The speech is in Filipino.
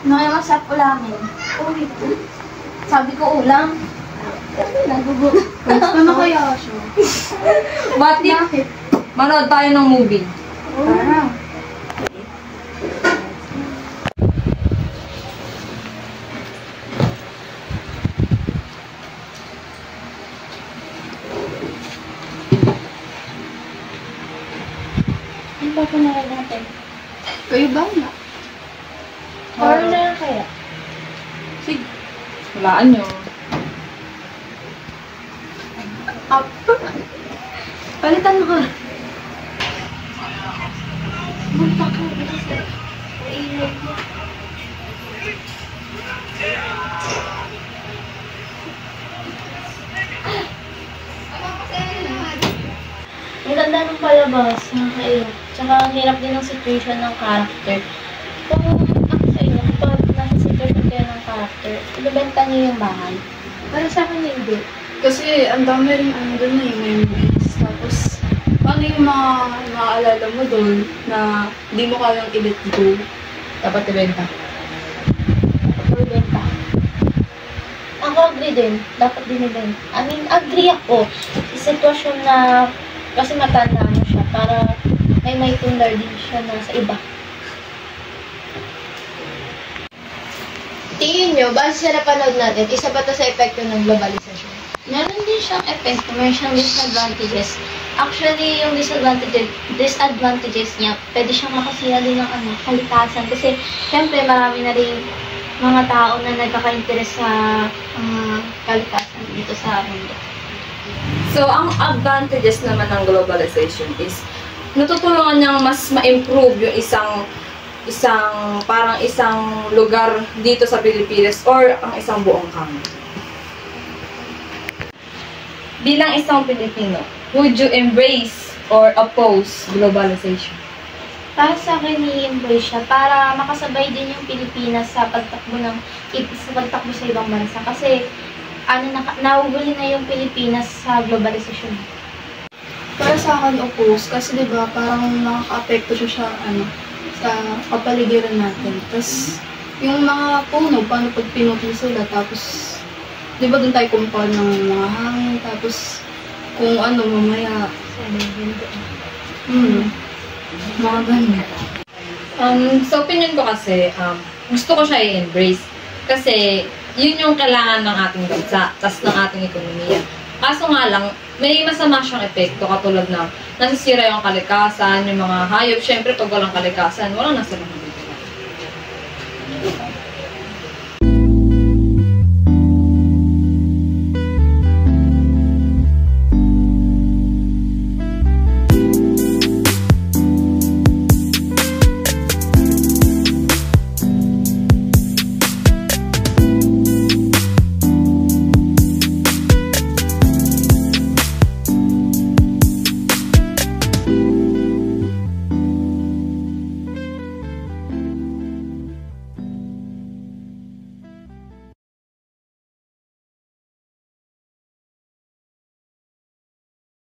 Nakimasap ulamin. Sabi ko ulam. Nagugulat. Ano kaya siya? Bakit? Manood tayo ng movie. Parang. Ano ba po narin natin? Kayo ba na? Parang na lang kaya? Sige. Walaan nyo. Up. Palitan mo ka. Bunta ka. Iingat mo. Ang ganda ng palabas. Nakakaiyak. Tsaka ang hirap din ng situation ng character. Kung ako sa inyo, kapag nasa situation kayo ng character, ibibenta niyo yung bahay. Para sa akin hindi. Kasi ang dami rin doon na yung memories. Tapos, paano yung mga maaalala mo doon na hindi mo kayang i-let go? Dapat ibenta. Ibibenta. Ako agree din. Dapat din ibenta. I mean, agree ako sa sitwasyon na kasi matanda mo siya para may tundar din siya na sa iba. Tingin nyo, base sa napanood natin, isa ba ito sa epekto ng globalisasyon? Meron din siyang epekto, meron siyang disadvantages. Actually, yung disadvantages niya, pwede siyang makasira din ng kalikasan. Kasi, syempre, marami na rin mga tao na nagkaka-interest sa kalikasan dito sa mundo. So, ang advantages naman ng globalization is natutulungan niyang mas ma-improve yung isang lugar dito sa Pilipinas or ang isang buong country. Bilang isang Pilipino, would you embrace or oppose globalization? Para sa akin, i-embrace siya para makasabay din yung Pilipinas sa pagtakbo sa ibang bansa. Kasi, nahuhuli na yung Pilipinas sa globalisasyon. Para sa akin, oppose. Kasi diba, parang nakaka-apekto siya sa kapaligiran natin. Tapos, yung mga puno, paano pag pinutol sila, tapos, di ba doon tayo compound ng mga hangin, tapos, kung ano, mamaya, mga ganyan. Sa opinion ko kasi, gusto ko siya i-embrace. Kasi, yun yung kailangan ng ating bansa, tas ng ating ekonomiya. Kaso nga lang, may masama siyang epekto katulad na nasisira yung kalikasan, yung mga hayop. Siyempre, pag walang kalikasan, walang nasirang kalikasan.